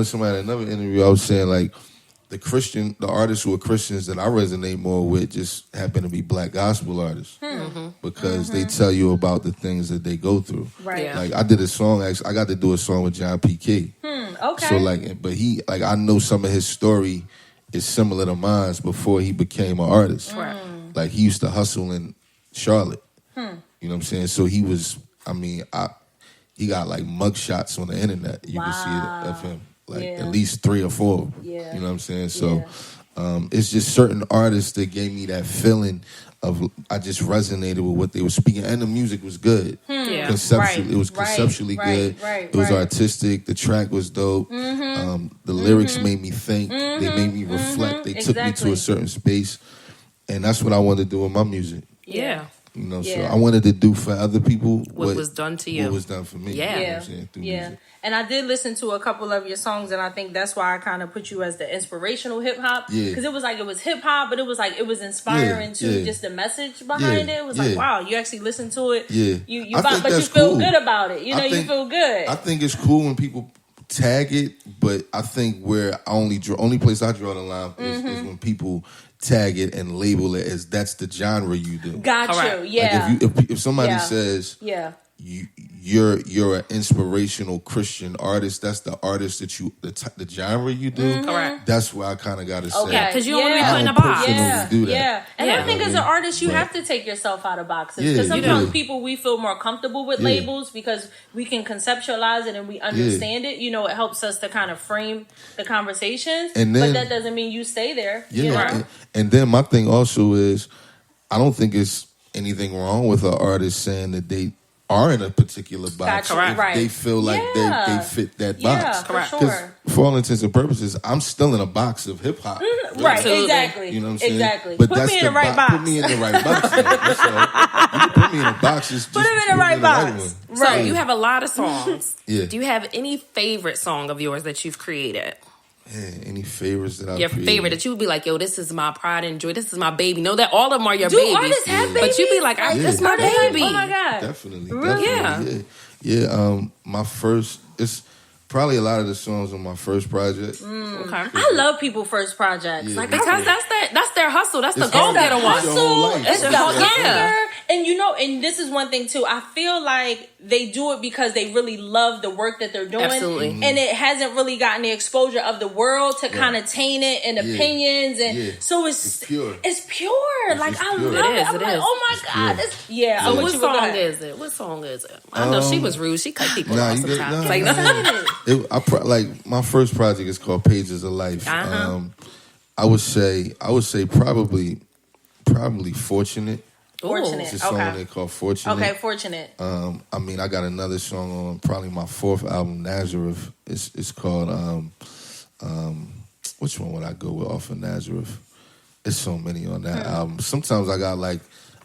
Somebody in another interview, I was saying like the artists who are Christians that I resonate more with just happen to be black gospel artists because they tell you about the things that they go through. Right. Yeah. Like I did a song. Actually, I got to do a song with John P. Key. Okay. So like, but I know some of his story is similar to mine before he became an artist. Right. Like he used to hustle in Charlotte. You know what I'm saying? So he was. I mean, he got like mug shots on the internet. You can see it of him. Like at least 3 or 4. Yeah. You know what I'm saying? So it's just certain artists that gave me that feeling of I just resonated with what they were speaking. And the music was good. Yeah. Conceptually, it was conceptually good. It was artistic. The track was dope. The lyrics made me think. They made me reflect. They took me to a certain space. And that's what I wanted to do with my music. Yeah. You know, so I wanted to do for other people what was done to you. What was done for me. Yeah. You know what I'm saying? Through music. And I did listen to a couple of your songs, and I think that's why I kind of put you as the inspirational hip hop. Because it was hip hop, but it was inspiring to just the message behind it. It was like, wow, you actually listen to it. Yeah. But you feel good about it. You know, you feel good. I think it's cool when people tag it, but I think where only place I draw the line is when people tag it and label it as that's the genre you do. Got you. Yeah. Like if somebody says you're an inspirational Christian artist, that's the artist that you the genre you do. Correct. That's where I kind of got to say. Okay, because you don't want to be put in a box. And I think as an artist, you have to take yourself out of boxes. Because sometimes people, we feel more comfortable with labels because we can conceptualize it and we understand it. You know, it helps us to kind of frame the conversations. But that doesn't mean you stay there. Yeah. You know? And then my thing also is, I don't think it's anything wrong with an artist saying that they are in a particular box if they feel like they fit that box. Correct. Sure. For all intents and purposes, I'm still in a box of hip hop. Really. Right, exactly. You know what I'm saying? Exactly. But put me in the right box. Put me in the right box. So, you can put me in a box. Just put him in the right box. So you have a lot of songs. Do you have any favorite song of yours that you've created? Man, any favorites that I've Your created? favorite that you would be like, yo, this is my pride and joy. This is my baby. Know that all of them are your Do babies. artists have babies? But you be like, this is my baby. Oh my God. Definitely. Yeah. My first, it's probably a lot of the songs on my first project. Okay. I love people first projects. Like, because that's their hustle. That's the go-getter one. It's the hunger. And you know, and this is one thing too. I feel like they do it because they really love the work that they're doing. Absolutely. And it hasn't really gotten the exposure of the world to kind of taint it and opinions. And so it's pure. It's pure. Like, I love it. I'm like, oh my God. So what song is it? What song is it? I know she was rude. She cut people off sometimes. Like my first project is called Pages of Life. I would say probably Fortunate. Fortunate. It's a song they call Fortunate. Okay, Fortunate. I mean, I got another song on probably my 4th album, Nazareth. It's called which one would I go with off of Nazareth? There's so many on that album. Sometimes I got like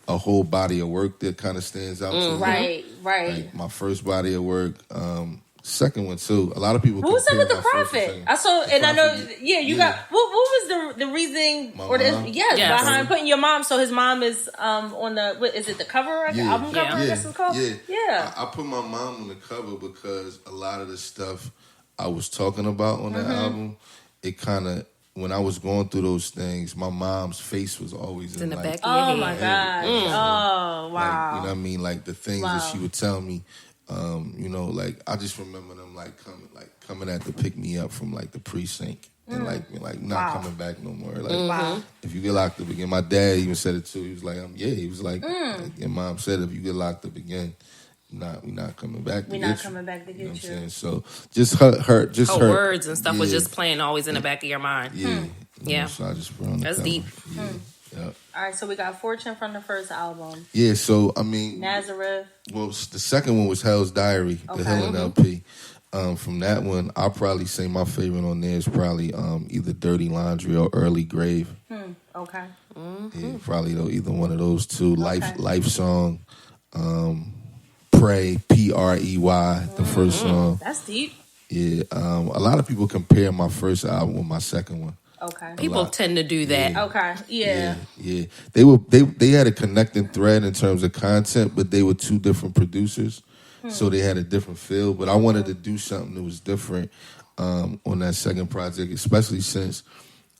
a whole body of work that kind of stands out to me. Right. Like my first body of work. Second one too. A lot of people. What was up with the Prophet? I saw, and I know. Yeah, you got. What was the reasoning behind putting your mom? So his mom is on the. What is it? The cover? Album cover? I guess it's called. Yeah. I put my mom on the cover because a lot of the stuff I was talking about on that album, it kind of. When I was going through those things, my mom's face was always in the back of your head. Oh my Yeah. God! Oh wow! Like, you know what I mean? Like the things that she would tell me. You know, like I just remember them coming at to pick me up from like the precinct and like not coming back no more. Like if you get locked up again, my dad even said it too. He was like, he was like your mom said if you get locked up again, we're not coming back. We're not coming back to get you. Know what I'm saying? So just her words and stuff was just playing always in the back of your mind. Yeah. Yeah. So I just put on the That's cover. deep. Yep. All right, so we got Fortune from the first album. Yeah, so I mean Nazareth. Well, the second one was Hell's Diary, the Healing LP. From that one, I'll probably say my favorite on there is probably either Dirty Laundry or Early Grave. Okay. Yeah, probably either one of those two. Life song. Pray, Prey, the first song. That's deep. Yeah, a lot of people compare my first album with my second one. Okay. People tend to do that. Yeah. Okay. Yeah. Yeah. They had a connecting thread in terms of content, but they were two different producers. So they had a different feel. But I wanted to do something that was different. on that second project, especially since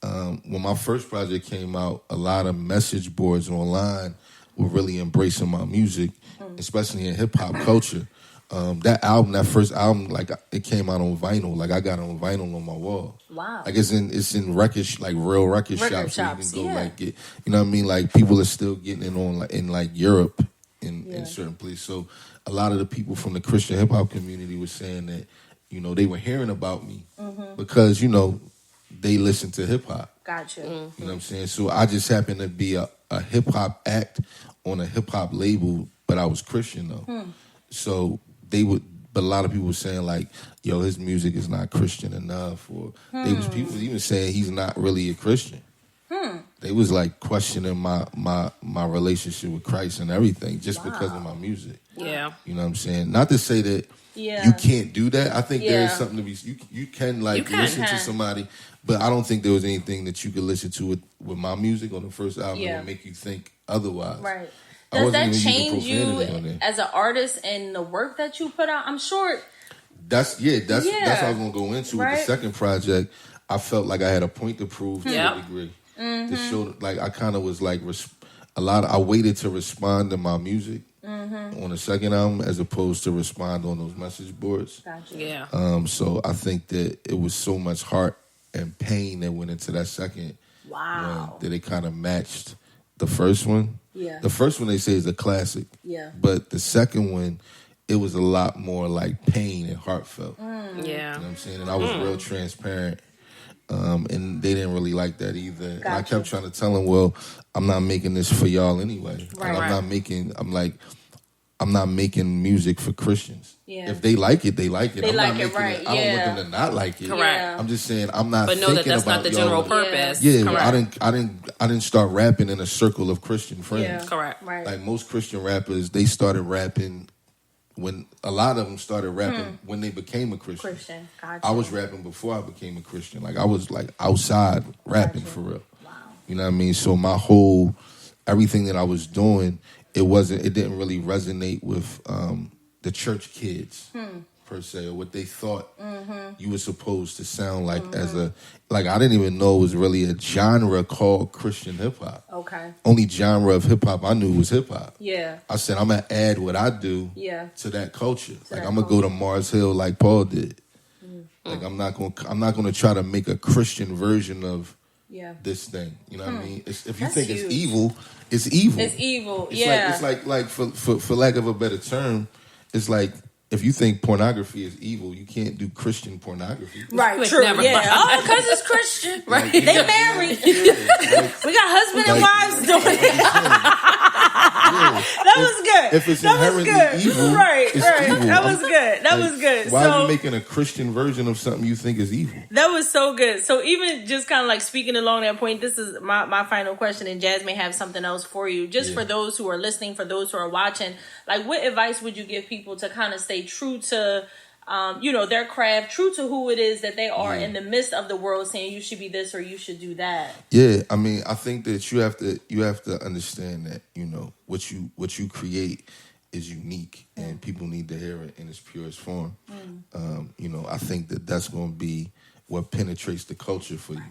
when my first project came out, a lot of message boards online were really embracing my music, especially in hip hop culture. That first album, like it came out on vinyl. Like I got it on vinyl on my wall. Wow. Like it's in record, like real record shops where you can go like get, you know what I mean? Like people are still getting it on like in like Europe in certain places. So a lot of the people from the Christian hip hop community were saying that, you know, they were hearing about me because, you know, they listen to hip hop. Gotcha. You know what I'm saying? So I just happened to be a hip hop act on a hip hop label, but I was Christian though. So but a lot of people were saying like, yo, his music is not Christian enough, or people even saying he's not really a Christian. They was like questioning my relationship with Christ and everything just because of my music. Yeah. You know what I'm saying? Not to say that you can't do that. I think there is something to be, you can listen to somebody, but I don't think there was anything that you could listen to with my music on the first album that would make you think otherwise. Right. Does that change you as an artist and the work that you put out? I'm sure. That's what I was gonna go into with the second project. I felt like I had a point to prove to a degree. To show, like I kind of was like I waited to respond to my music on the second album as opposed to respond on those message boards. Gotcha. Yeah. So I think that it was so much heart and pain that went into that second one that it kind of matched the first one. Yeah. The first one they say is a classic. Yeah. But the second one, it was a lot more like pain and heartfelt. Yeah. You know what I'm saying? And I was real transparent. And they didn't really like that either. Gotcha. And I kept trying to tell them, well, I'm not making this for y'all anyway. Right. I'm not making music for Christians. Yeah. If they like it, they like it. I don't want them to not like it. Correct. I'm just saying I'm not. But know that that's not the general purpose. Yeah. I didn't start rapping in a circle of Christian friends. Yeah. Correct. Right. Like most Christian rappers, they started rapping when a lot of them started rapping when they became a Christian. Gotcha. I was rapping before I became a Christian. Like I was like outside rapping for real. Wow. You know what I mean? So everything that I was doing, it didn't really resonate with the church kids per se, or what they thought you were supposed to sound like I didn't even know it was really a genre called Christian hip hop. Okay. Only genre of hip hop I knew was hip hop. Yeah. I said I'm gonna add what I do to that culture. I'm gonna go to Mars Hill like Paul did. Like I'm not gonna try to make a Christian version of this thing. You know what I mean? If you think it's evil, it's evil. It's evil. It's like for lack of a better term, it's like if you think pornography is evil, you can't do Christian pornography. Right, true. Oh, because it's Christian. Right. They married. We got husband and wives doing it. That was good. If it's inherently evil, it's evil. That was good. Why are you making a Christian version of something you think is evil? That was so good. So even just kind of like speaking along that point, this is my final question, and Jazz may have something else for you. Just for those who are listening, for those who are watching, like what advice would you give people to kind of stay true to their craft, true to who it is that they are in the midst of the world saying you should be this or you should do that? Yeah, I mean, I think that you have to understand that, you know, what you create is unique and people need to hear it in its purest form. I think that's going to be what penetrates the culture for you.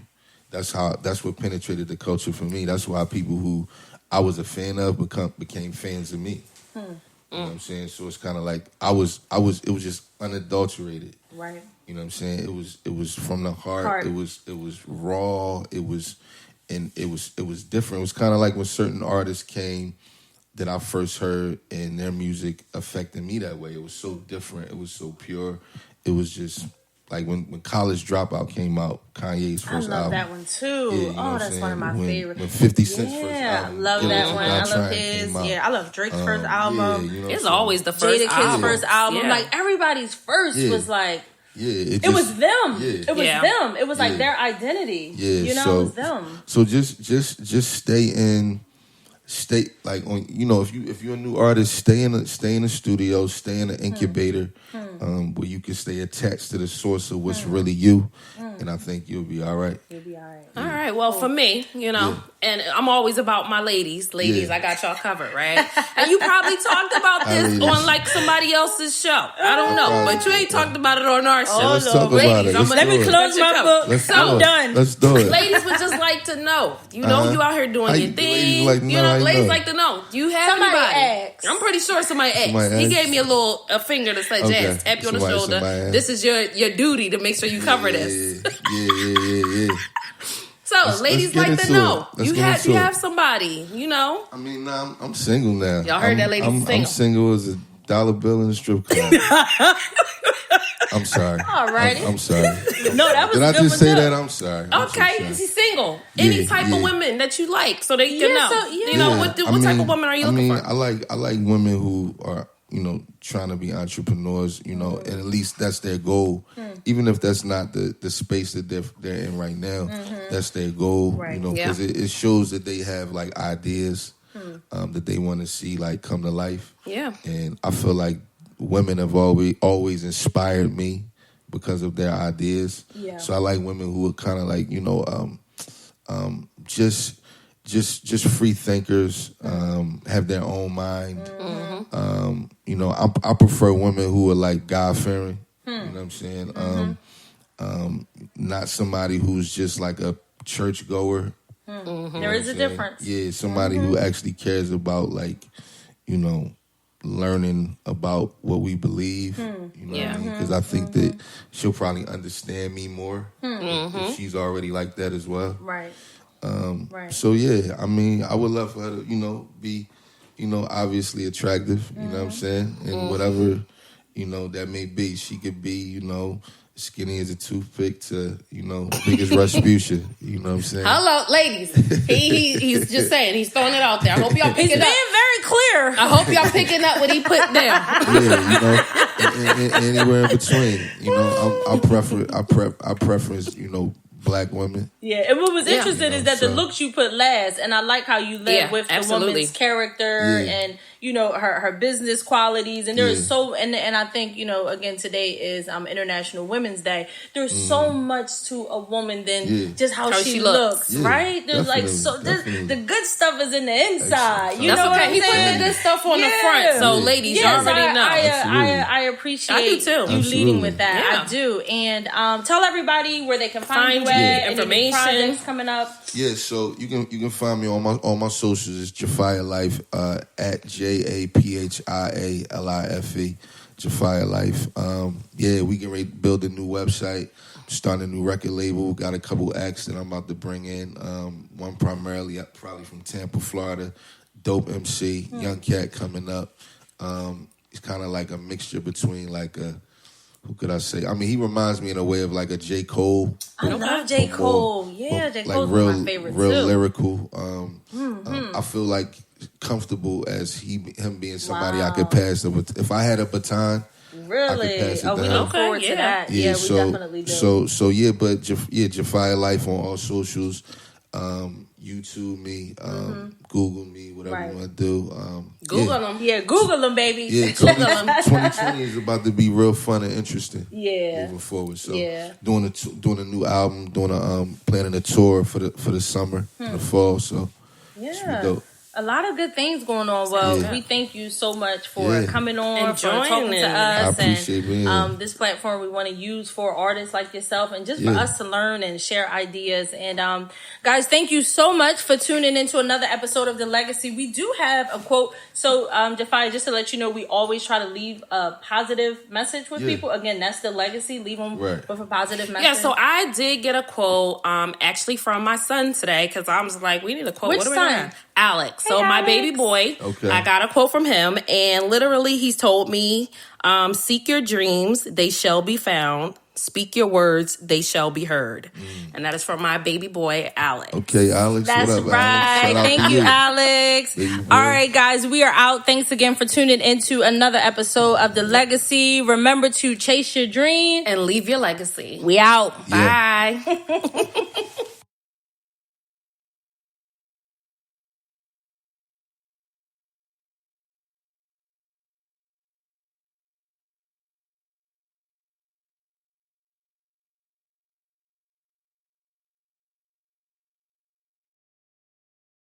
That's what penetrated the culture for me. That's why people who I was a fan of became fans of me. You know what I'm saying? So it's kind of like it was just unadulterated. Right. You know what I'm saying? It was from the heart. It was raw. It was different. It was kind of like when certain artists came that I first heard and their music affected me that way. It was so different. It was so pure. It was just like when College Dropout came out, Kanye's first album. I love that one too. Yeah, that's one of my favorites. When 50 Cent's first album. I love that one. I love his. Yeah, I love Drake's first album. It's always the first album. Jada's first album. Like everybody's first was like. Yeah, it was them. Yeah. It was them. It was like their identity. Yeah, it was them. So just stay like on. You know, if you're a new artist, stay in the studio, stay in the incubator, where you can stay attached to the source of what's really you, and I think you'll be all right. You'll be all right. All right. Well, for me, and I'm always about my ladies. Ladies, I got y'all covered, right? And you probably talked about this on like somebody else's show. I don't know, but you ain't talked about it on our show. Let's talk ladies, about it. Let me close my book. I'm done. Let's do it. Ladies would just like to know. You out here doing your thing. Ladies like to know. Do you have somebody anybody? Asked. I'm pretty sure somebody asked. He gave me a finger to say, Jazz, tap you on the shoulder. This is your duty to make sure you cover this. Yeah. So, ladies like to know. You have somebody, I mean, I'm single now. Y'all heard that lady's single. I'm single as a dollar bill in a strip club. I'm sorry. All righty. I'm sorry. No, that was Did I just say that? I'm sorry. Okay, he's single. Any type of women that you like, so they can know. What type of women are you looking for? I like women who are, trying to be entrepreneurs, and at least that's their goal. Even if that's not the space that they're in right now, that's their goal, because it shows that they have like ideas that they want to see like come to life. Yeah. And I feel like women have always inspired me because of their ideas. Yeah. So I like women who are kind of like, just free thinkers, have their own mind. I prefer women who are like God-fearing. You know what I'm saying? Not somebody who's just like a church-goer. There is a difference. Yeah, somebody who actually cares about like, learning about what we believe. You know what I mean? Because I think that she'll probably understand me more if she's already like that as well. Right. So yeah, I mean, I would love for her to, be, obviously attractive, you know what I'm saying? And whatever, that may be. She could be, skinny as a toothpick to, big as Rasputia, you know what I'm saying? Hello, ladies. He's just saying, he's throwing it out there. I hope y'all picking up. He's being very clear. I hope y'all picking up what he put down. Yeah, anywhere in between. I preference, black women. Yeah, and what was interesting is that the looks you put last, and I like how you led with the woman's character and her business qualities, and there is so and I think again today is International Women's Day. There's so much to a woman than just how she looks, right? There's like the good stuff is in the inside. You know what I'm saying? He put the good stuff on the front. So ladies, you already know. I appreciate you leading with that. I do, and tell everybody where they can find you. Information projects coming up. Yeah, so you can find me on my socials. It's Japhia Life at JAPHIALIFE, Japhia Life. We can build a new website, start a new record label. Got a couple acts that I'm about to bring in. One probably from Tampa, Florida. Dope MC, young cat coming up. It's kind of like a mixture between like a. Who could I say? I mean, he reminds me in a way of like a J. Cole. I love J. Cole. Yeah, J. Cole's like one of my favorites real too. Lyrical. I feel like comfortable as him being somebody I could pass it with. If I had a baton, really? I could pass it to we him. look forward to that. Yeah, we definitely do. So Japhia Life on all socials. YouTube me, Google me, whatever you want to do. Google them. Yeah, Google them, baby. Yeah, 2020 is about to be real fun and interesting. Yeah. Moving forward. So doing a new album, planning a tour for the summer and the fall. So it should be dope. A lot of good things going on. Well, we thank you so much for coming on, for talking to us. I appreciate and this platform we want to use for artists like yourself and just for us to learn and share ideas. And guys, thank you so much for tuning into another episode of The Legacy. We do have a quote. So, Japhia, just to let you know, we always try to leave a positive message with people. Again, that's the legacy. Leave them with a positive message. Yeah, so I did get a quote actually from my son today because I was like, we need a quote. Which son? Alex. So my baby boy, I got a quote from him, and literally he's told me, seek your dreams, they shall be found. Speak your words, they shall be heard. And that is from my baby boy, Alex. Okay, Alex. That's what up, right. Alex? Thank you, Alex. All right, guys, we are out. Thanks again for tuning into another episode of The Legacy. Remember to chase your dream and leave your legacy. We out. Bye.